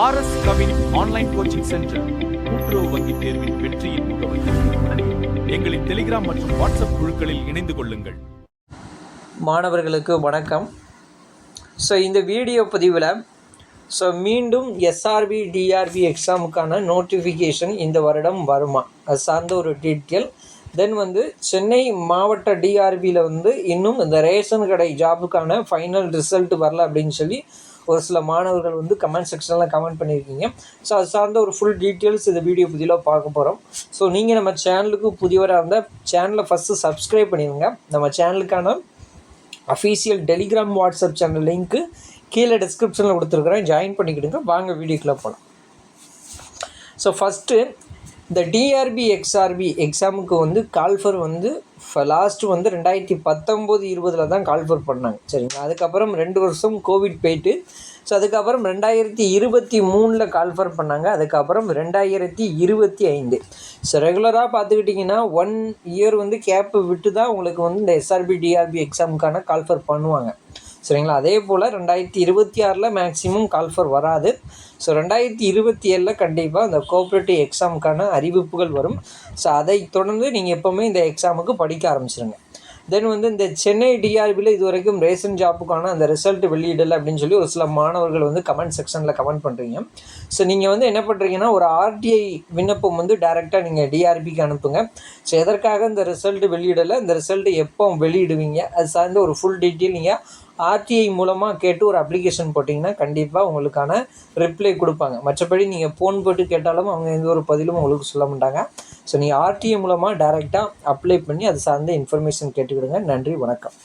RS Kavin online coaching centre கூட்டுறவு வங்கி தேர்வின் வெற்றியின் முகவரி. எங்களின் டெலிகிராம் மற்றும் வாட்ஸ்அப் குழுக்களில் இணைந்து கொள்ளுங்கள். மாணவர்களுக்கு வணக்கம். இந்த வீடியோ பதிவில் மீண்டும் எஸ்ஆர்பி டிஆர்பி எக்ஸாமுக்கான நோட்டிஃபிகேஷன் இந்த வருடம் வருமா அது சார்ந்த ஒரு டீட்டெயில். தென் சென்னை மாவட்ட டிஆர்பியில் இன்னும் இந்த ரேஷன் கடை ஜாபுக்கான ஃபைனல் ரிசல்ட் வரல அப்படின்னு சொல்லி ஒரு சில மாணவர்கள் கமெண்ட் செக்ஷனில் கமெண்ட் பண்ணியிருக்கீங்க. அது சார்ந்த ஒரு ஃபுல் டீட்டெயில்ஸ் இந்த வீடியோ பதிலாக பார்க்க போகிறோம். நீங்கள் நம்ம சேனலுக்கு புதியவராக இருந்தால் சேனலை ஃபஸ்ட்டு சப்ஸ்கிரைப் பண்ணிடுங்க. நம்ம சேனலுக்கான official Telegram WhatsApp channel link கீழே டிஸ்கிரிப்ஷனில் கொடுத்துருக்குறேன், ஜாயின் பண்ணிக்கிடுங்க. வாங்க வீடியோக்குள்ளே போகலாம். ஃபஸ்ட்டு இந்த டிஆர்பி எக்ஸ்ஆர்பி எக்ஸாமுக்கு கால்ஃபர் லாஸ்ட்டு 2019-20 தான் கால்ஃபர் பண்ணாங்க, சரிங்களா. அதுக்கப்புறம் 2 வருஷம் கோவிட் போயிட்டு அதுக்கப்புறம் 2023 கால்ஃபர் பண்ணாங்க. அதுக்கப்புறம் 2025 ரெகுலராக பார்த்துக்கிட்டிங்கன்னா 1 இயர் கேப்பு விட்டு தான் உங்களுக்கு இந்த எஸ்ஆர்பி டிஆர்பி எக்ஸாமுக்கான கால்ஃபர் பண்ணுவாங்க, சரிங்களா. அதே போல் 2026 மேக்ஸிமம் கால்ஃபர் வராது. 2027 கண்டிப்பாக இந்த கோஆப்ரேட்டிவ் எக்ஸாமுக்கான அறிவிப்புகள் வரும். அதை தொடர்ந்து நீங்கள் எப்போவுமே இந்த எக்ஸாமுக்கு படிக்க ஆரம்பிச்சிருங்க. தென் இந்த சென்னை டிஆர்பியில் இது வரைக்கும் ரேஷன் ஜாப்புக்கான அந்த ரிசல்ட் வெளியிடலை அப்படின்னு சொல்லி ஒரு சில மாணவர்கள் கமெண்ட் செக்ஷனில் கமெண்ட் பண்ணுறீங்க. நீங்கள் என்ன பண்ணுறீங்கன்னா ஒரு ஆர்டிஐ விண்ணப்பம் டைரெக்டாக நீங்கள் டிஆர்பிக்கு அனுப்புங்க. எதற்காக இந்த ரிசல்ட் வெளியிடலை, இந்த ரிசல்ட் எப்போ வெளியிடுவீங்க, அது சார்ந்த ஒரு ஃபுல் டீட்டெயில் நீங்கள் ஆர்டிஐ மூலமாக கேட்டு ஒரு அப்ளிகேஷன் போட்டிங்கன்னா கண்டிப்பாக உங்களுக்கான ரிப்ளை கொடுப்பாங்க. மற்றபடி நீங்கள் ஃபோன் போட்டு கேட்டாலும் அவங்க எந்த ஒரு பதிலும் உங்களுக்கு சொல்ல மாட்டாங்க. நீங்கள் ஆர்டிஐ மூலமாக டைரெக்டாக அப்ளை பண்ணி அது சார்ந்த இன்ஃபர்மேஷன் கேட்டுக்கிடுங்க. நன்றி, வணக்கம்.